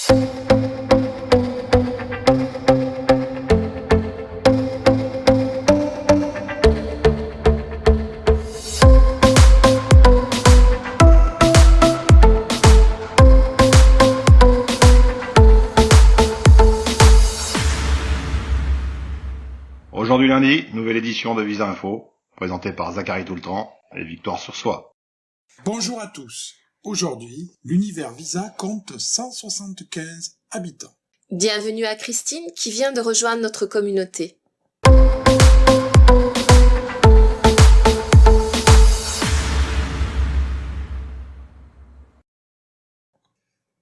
Aujourd'hui lundi, nouvelle édition de Visa Info, présentée par Zachary Toultran et Victoire Sursois. Bonjour à tous. Aujourd'hui, l'univers Visa compte 175 habitants. Bienvenue à Christine qui vient de rejoindre notre communauté.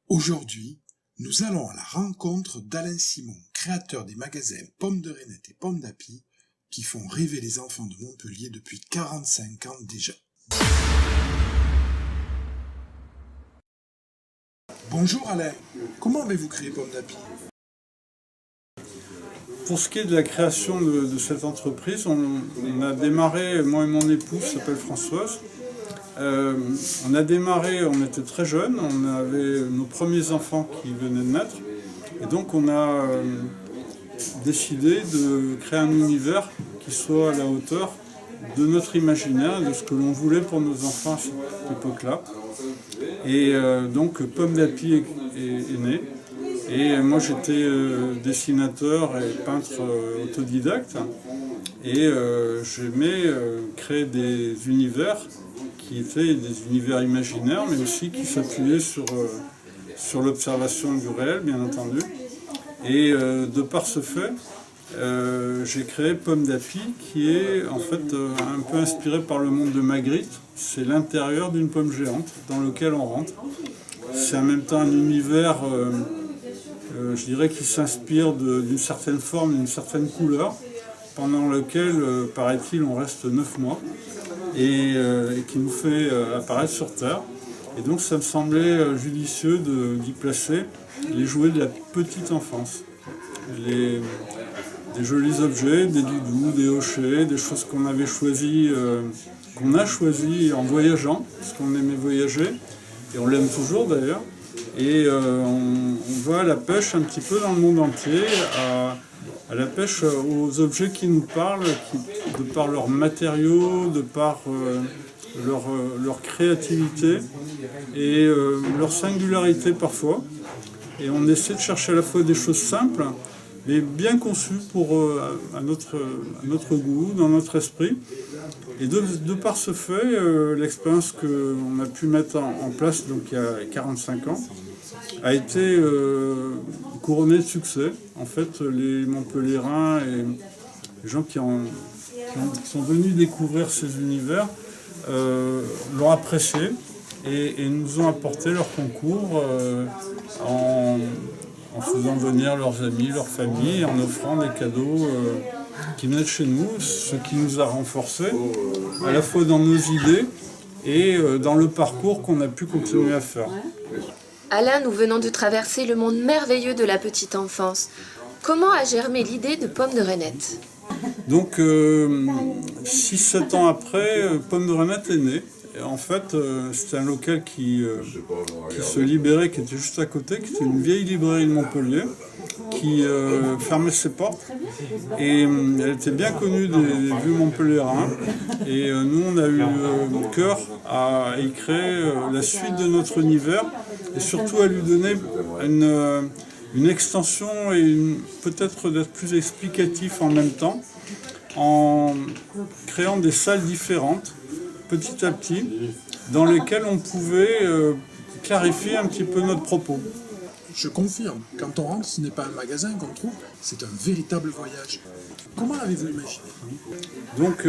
Aujourd'hui, nous allons à la rencontre d'Alain Simon, créateur des magasins Pommes de Renette et Pommes d'Api, qui font rêver les enfants de Montpellier depuis 45 ans déjà. Bonjour Alain, comment avez-vous créé Pommes d'Api ? Pour ce qui est de la création de cette entreprise, on a démarré, moi et mon épouse, qui s'appelle Françoise. On a démarré, on était très jeunes, on avait nos premiers enfants qui venaient de naître. Et donc on a décidé de créer un univers qui soit à la hauteur de notre imaginaire, de ce que l'on voulait pour nos enfants à cette époque-là. Et donc Pommes d'Api est né. Et moi j'étais dessinateur et peintre autodidacte. Et j'aimais créer des univers qui étaient des univers imaginaires, mais aussi qui s'appuyaient sur l'observation du réel, bien entendu. Et de par ce fait, j'ai créé Pommes d'Api, qui est en fait un peu inspiré par le monde de Magritte. C'est l'intérieur d'une pomme géante dans lequel on rentre. C'est en même temps un univers, je dirais, qui s'inspire d'une certaine forme, d'une certaine couleur, pendant lequel, paraît-il, on reste 9 mois. Et qui nous fait apparaître sur Terre. Et donc ça me semblait judicieux d'y placer les jouets de la petite enfance. Des jolis objets, des doudous, des hochets, des choses qu'on avait choisies, qu'on a choisies en voyageant, parce qu'on aimait voyager, et on l'aime toujours d'ailleurs. Et on va à la pêche un petit peu dans le monde entier, à la pêche aux objets qui nous parlent, de par leurs matériaux, de par leur créativité et leur singularité parfois. Et on essaie de chercher à la fois des choses simples, mais bien conçues à notre goût, dans notre esprit. Et de par ce fait, l'expérience qu'on a pu mettre en place donc, il y a 45 ans, a été couronnée de succès. En fait, les Montpelliérains et les gens qui sont venus découvrir ces univers l'ont apprécié et nous ont apporté leur concours en faisant venir leurs amis, leurs familles, en offrant des cadeaux qui venaient de chez nous, ce qui nous a renforcés à la fois dans nos idées et dans le parcours qu'on a pu continuer à faire. Alain, nous venons de traverser le monde merveilleux de la petite enfance. Comment a germé l'idée de Pommes de Renette ? Donc, 6-7 ans après, Pommes de Renette est né. Et en fait, c'était un local qui se libérait, qui était juste à côté, qui était une vieille librairie de Montpellier, qui fermait ses portes. Et elle était bien connue des vieux Montpelliérains. Et nous, on a eu le cœur à y créer la suite de notre univers, et surtout à lui donner une extension et peut-être d'être plus explicatif en même temps, en créant des salles différentes, petit à petit, dans lesquelles on pouvait clarifier un petit peu notre propos. Je confirme, quand on rentre, ce n'est pas un magasin qu'on trouve, c'est un véritable voyage. Comment l'avez-vous imaginé ? Donc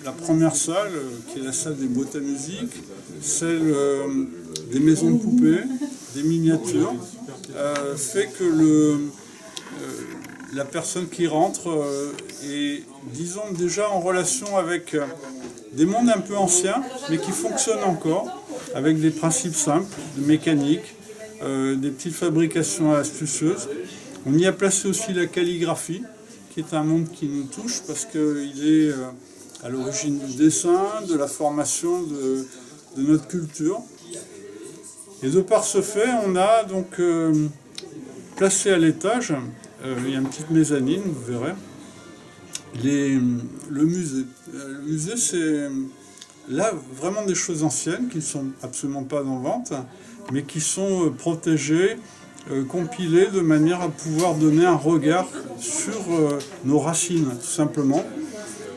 la première salle, qui est la salle des botanésiques, celle des maisons de poupées, des miniatures, fait que la personne qui rentre est, disons, déjà en relation avec des mondes un peu anciens, mais qui fonctionnent encore, avec des principes simples, de mécanique, des petites fabrications astucieuses. On y a placé aussi la calligraphie, qui est un monde qui nous touche, parce qu'il est à l'origine du dessin, de la formation de notre culture. Et de par ce fait, on a donc placé à l'étage, il y a une petite mezzanine, vous verrez, le musée. Le musée, c'est là vraiment des choses anciennes qui ne sont absolument pas en vente, mais qui sont protégées, compilées de manière à pouvoir donner un regard sur nos racines, tout simplement.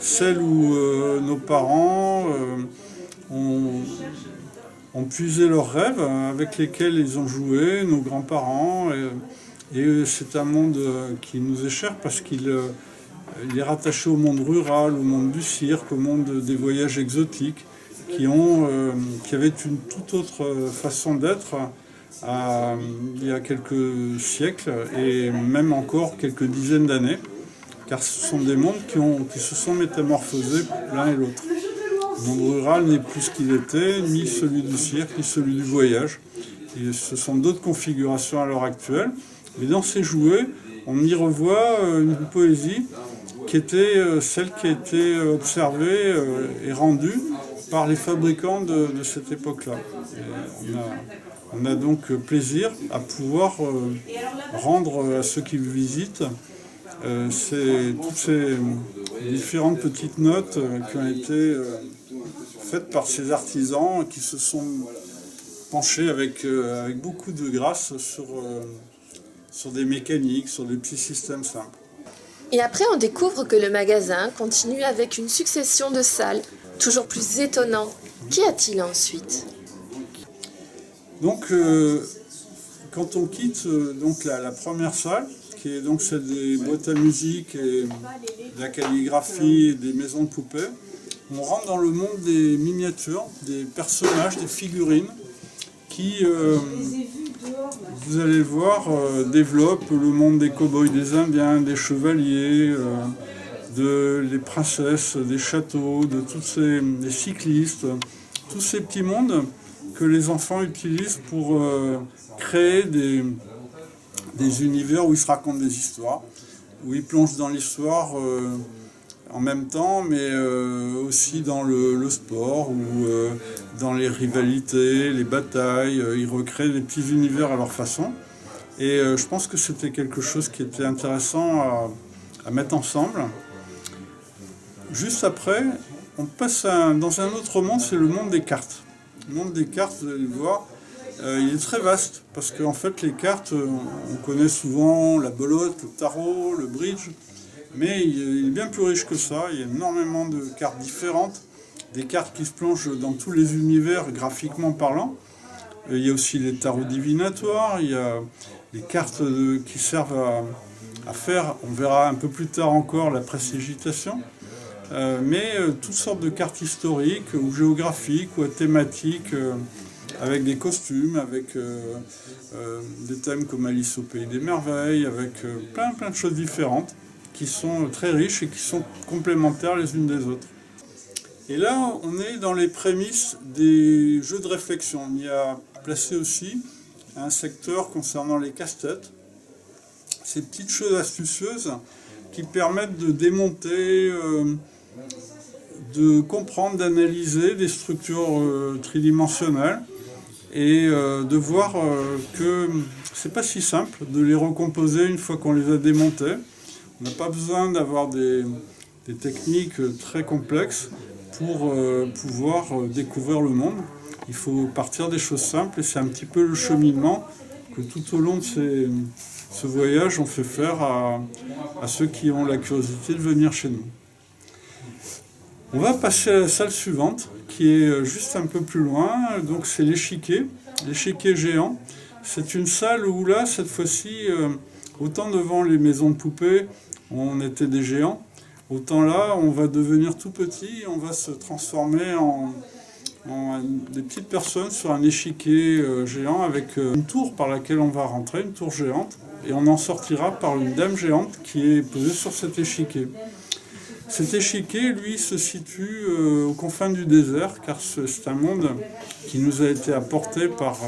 Celles où nos parents ont puisé leurs rêves, avec lesquels ils ont joué, nos grands-parents. Et c'est un monde qui nous est cher parce qu'il est rattaché au monde rural, au monde du cirque, au monde des voyages exotiques, qui avaient une toute autre façon d'être il y a quelques siècles et même encore quelques dizaines d'années, car ce sont des mondes qui se sont métamorphosés l'un et l'autre. Le monde rural n'est plus ce qu'il était, ni celui du cirque, ni celui du voyage. Et ce sont d'autres configurations à l'heure actuelle. Mais dans ces jouets, on y revoit une poésie qui était celle qui a été observée et rendue par les fabricants de cette époque-là. On a donc plaisir à pouvoir rendre à ceux qui visitent toutes ces différentes petites notes qui ont été faites par ces artisans qui se sont penchés avec beaucoup de grâce sur des mécaniques, sur des petits systèmes simples. Et après, on découvre que le magasin continue avec une succession de salles, toujours plus étonnantes. Qu'y a-t-il ensuite? Donc, quand on quitte donc la première salle, qui est donc celle des boîtes à musique et de la calligraphie et des maisons de poupées, on rentre dans le monde des miniatures, des personnages, des figurines, qui, vous allez le voir, développent le monde des cow-boys, des indiens, des chevaliers, des princesses, des châteaux, des cyclistes, tous ces petits mondes que les enfants utilisent pour créer des univers où ils se racontent des histoires, où ils plongent dans l'histoire en même temps, mais aussi dans le sport ou dans les rivalités, les batailles. Ils recréent des petits univers à leur façon. Et je pense que c'était quelque chose qui était intéressant à mettre ensemble. Juste après, on passe dans un autre monde, c'est le monde des cartes. Le monde des cartes, vous allez le voir, il est très vaste, parce qu'en fait les cartes, on connaît souvent la belote, le tarot, le bridge, mais il est bien plus riche que ça. Il y a énormément de cartes différentes, des cartes qui se plongent dans tous les univers graphiquement parlant. Il y a aussi les tarots divinatoires, il y a les cartes qui servent à faire, on verra un peu plus tard encore, la prestidigitation. Mais toutes sortes de cartes historiques ou géographiques ou thématiques avec des costumes, avec des thèmes comme Alice au Pays des Merveilles, avec plein de choses différentes qui sont très riches et qui sont complémentaires les unes des autres. Et là, on est dans les prémices des jeux de réflexion. On y a placé aussi un secteur concernant les casse-têtes, ces petites choses astucieuses qui permettent de démonter, de comprendre, d'analyser des structures tridimensionnelles et de voir que c'est pas si simple de les recomposer une fois qu'on les a démontées. On n'a pas besoin d'avoir des techniques très complexes pour pouvoir découvrir le monde. Il faut partir des choses simples et c'est un petit peu le cheminement que tout au long de ce voyage on fait faire à ceux qui ont la curiosité de venir chez nous. On va passer à la salle suivante, qui est juste un peu plus loin. Donc c'est l'échiquier géant. C'est une salle où là, cette fois-ci, autant devant les maisons de poupées, on était des géants, autant là, on va devenir tout petit, on va se transformer en des petites personnes sur un échiquier géant avec une tour par laquelle on va rentrer, une tour géante, et on en sortira par une dame géante qui est posée sur cet échiquier. Cet échiquier, lui, se situe aux confins du désert, car c'est un monde qui nous a été apporté par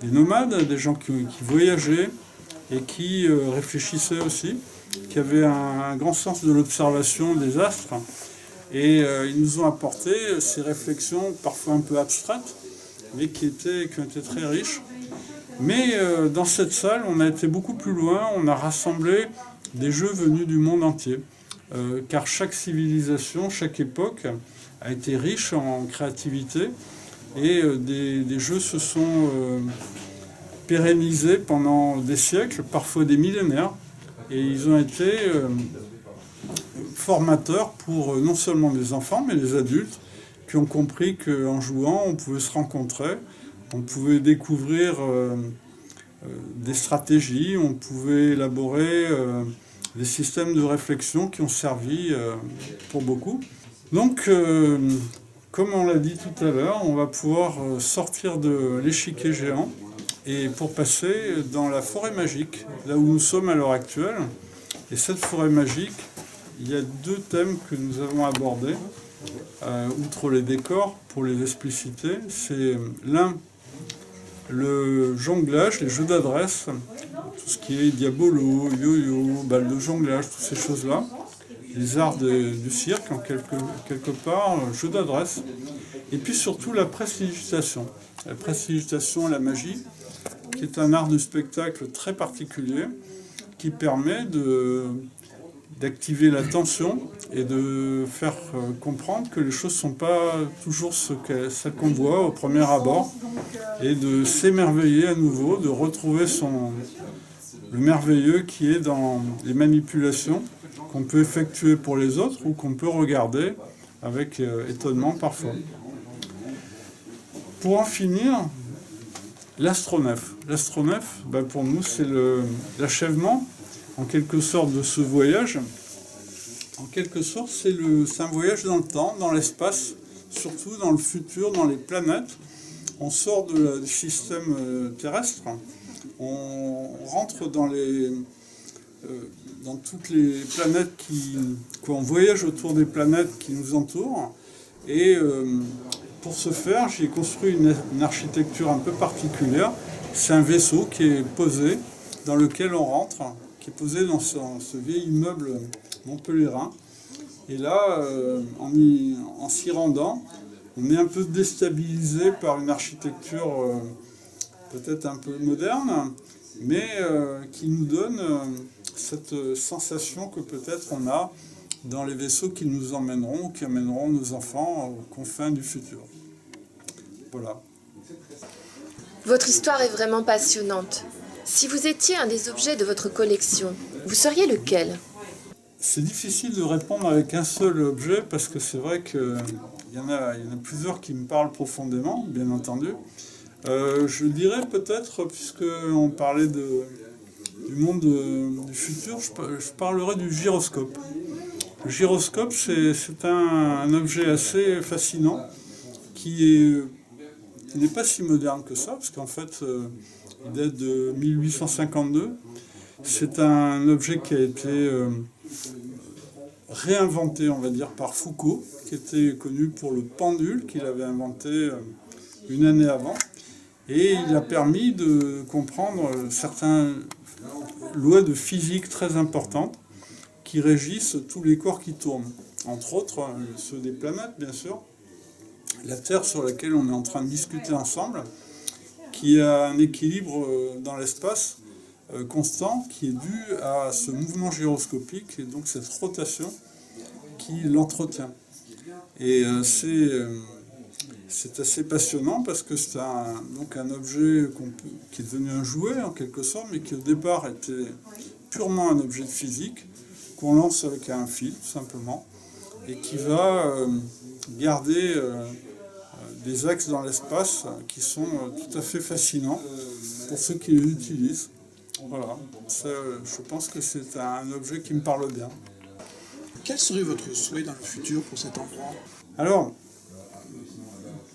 des nomades, des gens qui voyageaient et qui réfléchissaient aussi, qui avaient un grand sens de l'observation des astres. Et ils nous ont apporté ces réflexions parfois un peu abstraites, mais qui ont été très riches. Mais dans cette salle, on a été beaucoup plus loin, on a rassemblé des jeux venus du monde entier. Car chaque civilisation, chaque époque a été riche en créativité et des jeux se sont pérennisés pendant des siècles, parfois des millénaires, et ils ont été formateurs pour non seulement les enfants, mais les adultes, qui ont compris qu'en jouant, on pouvait se rencontrer, on pouvait découvrir des stratégies, on pouvait élaborer des systèmes de réflexion qui ont servi pour beaucoup. Donc, comme on l'a dit tout à l'heure, on va pouvoir sortir de l'échiquier géant et pour passer dans la forêt magique, là où nous sommes à l'heure actuelle. Et cette forêt magique, il y a deux thèmes que nous avons abordés, outre les décors, pour les expliciter. C'est l'un, le jonglage, les jeux d'adresse, tout ce qui est diabolo, yo-yo, balle de jonglage, toutes ces choses-là. Les arts du cirque, en quelque part, jeux d'adresse. Et puis surtout la prestidigitation. La prestidigitation, la magie, qui est un art du spectacle très particulier, qui permet d'activer l'attention et de faire comprendre que les choses ne sont pas toujours celles qu'on voit au premier abord, et de s'émerveiller à nouveau, de retrouver le merveilleux qui est dans les manipulations qu'on peut effectuer pour les autres ou qu'on peut regarder avec étonnement parfois. Pour en finir, l'astronef. L'astronef, pour nous, c'est l'achèvement, en quelque sorte, de ce voyage. En quelque sorte, c'est un voyage dans le temps, dans l'espace, surtout dans le futur, dans les planètes. On sort du système terrestre, on rentre dans toutes les planètes on voyage autour des planètes qui nous entourent. Et pour ce faire, j'ai construit une architecture un peu particulière. C'est un vaisseau qui est posé, dans lequel on rentre, qui est posé dans ce vieil immeuble montpelliérain. Et là, en s'y rendant, on est un peu déstabilisé par une architecture peut-être un peu moderne, mais qui nous donne cette sensation que peut-être on a dans les vaisseaux qui nous emmèneront, qui amèneront nos enfants aux confins du futur. Voilà. Votre histoire est vraiment passionnante. Si vous étiez un des objets de votre collection, vous seriez lequel ? C'est difficile de répondre avec un seul objet, parce que c'est vrai qu'il y en a plusieurs qui me parlent profondément, bien entendu. Je dirais peut-être, puisqu'on parlait du monde du futur, je parlerai du gyroscope. Le gyroscope, c'est un objet assez fascinant qui n'est pas si moderne que ça, parce qu'en fait, il date de 1852. C'est un objet qui a été réinventé, on va dire, par Foucault, qui était connu pour le pendule qu'il avait inventé une année avant. Et il a permis de comprendre certaines lois de physique très importantes qui régissent tous les corps qui tournent. Entre autres, ceux des planètes, bien sûr. La Terre sur laquelle on est en train de discuter ensemble, qui a un équilibre dans l'espace constant, qui est dû à ce mouvement gyroscopique et donc cette rotation qui l'entretient. Et c'est assez passionnant parce que c'est un objet qui est devenu un jouet en quelque sorte, mais qui au départ était purement un objet de physique, qu'on lance avec un fil tout simplement, et qui va garder des axes dans l'espace qui sont tout à fait fascinants pour ceux qui l'utilisent. Voilà, je pense que c'est un objet qui me parle bien. Quel serait votre souhait dans le futur pour cet endroit ? Alors,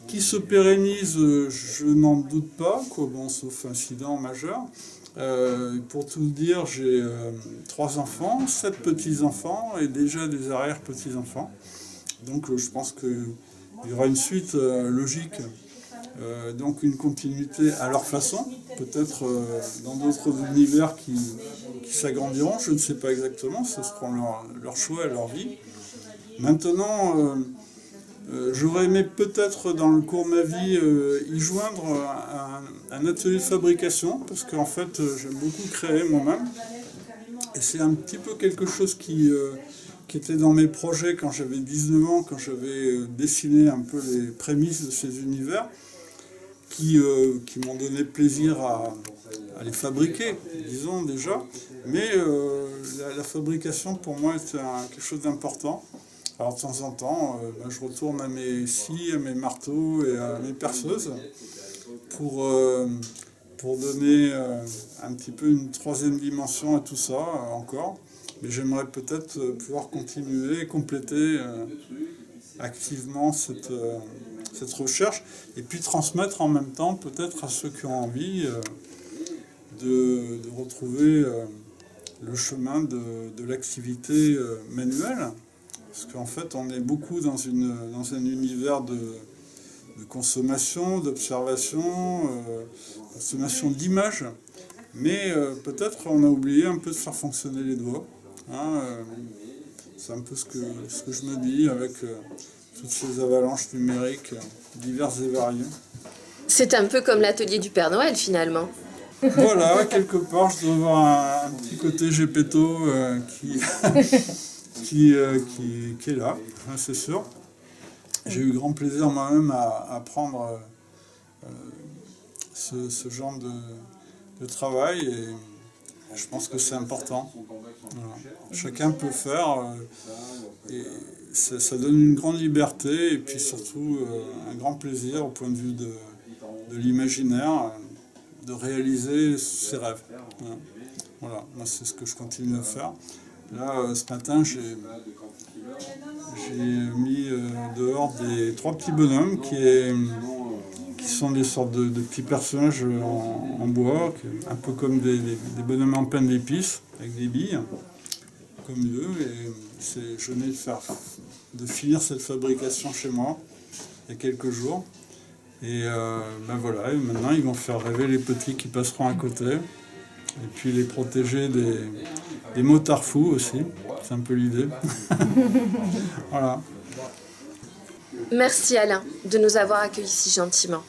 qui se pérennise, je n'en doute pas, sauf incident majeur. Pour tout dire, j'ai 3 enfants, 7 petits-enfants et déjà des arrière-petits-enfants. Donc je pense qu'il y aura une suite logique, donc une continuité à leur façon, peut-être dans d'autres univers qui s'agrandiront, je ne sais pas exactement, ce seront leur choix et leur vie. Maintenant, J'aurais aimé peut-être dans le cours de ma vie y joindre un atelier de fabrication, parce qu'en fait j'aime beaucoup créer moi-même. Et c'est un petit peu quelque chose qui était dans mes projets quand j'avais 19 ans, quand j'avais dessiné un peu les prémices de ces univers, qui m'ont donné plaisir à les fabriquer, disons déjà. Mais la fabrication pour moi est quelque chose d'important. Alors de temps en temps, je retourne à mes scies, à mes marteaux et à mes perceuses pour donner un petit peu une troisième dimension à tout ça encore. Mais j'aimerais peut-être pouvoir continuer, compléter activement cette recherche et puis transmettre en même temps peut-être à ceux qui ont envie de retrouver le chemin de l'activité manuelle. Parce qu'en fait, on est beaucoup dans un univers de consommation, d'observation, consommation d'images, mais peut-être on a oublié un peu de faire fonctionner les doigts. C'est un peu ce que je me dis avec toutes ces avalanches numériques diverses et variées. C'est un peu comme l'atelier du Père Noël finalement. Voilà, quelque part, je dois avoir un petit côté Gepetto qui est là, c'est sûr. J'ai eu grand plaisir moi-même à apprendre ce genre de travail et je pense que c'est important. Voilà. Chacun peut faire et ça donne une grande liberté et puis surtout un grand plaisir au point de vue de l'imaginaire de réaliser ses rêves. Voilà, moi c'est ce que je continue à faire. Là, ce matin, j'ai mis dehors des 3 petits bonhommes qui sont des sortes de petits personnages en bois, un peu comme des bonhommes en pain d'épices, avec des billes, comme eux. Et je venais de finir cette fabrication chez moi, il y a quelques jours. Et voilà, et maintenant ils vont faire rêver les petits qui passeront à côté. Et puis les protéger des motards fous aussi, c'est un peu l'idée. Voilà. Merci Alain de nous avoir accueillis si gentiment.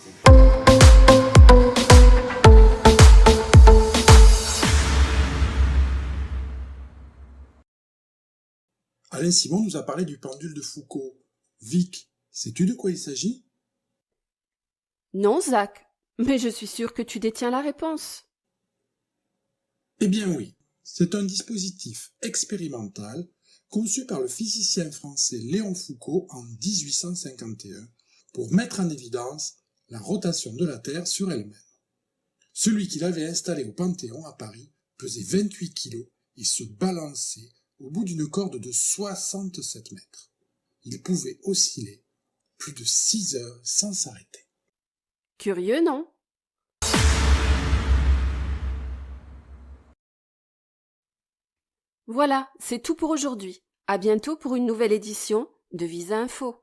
Alain Simon nous a parlé du pendule de Foucault. Vic, sais-tu de quoi il s'agit ? Non, Zach, mais je suis sûre que tu détiens la réponse. Eh bien oui, c'est un dispositif expérimental conçu par le physicien français Léon Foucault en 1851 pour mettre en évidence la rotation de la Terre sur elle-même. Celui qui l'avait installé au Panthéon à Paris pesait 28 kilos et se balançait au bout d'une corde de 67 mètres. Il pouvait osciller plus de 6 heures sans s'arrêter. Curieux, non ? Voilà, c'est tout pour aujourd'hui. À bientôt pour une nouvelle édition de Visa Info.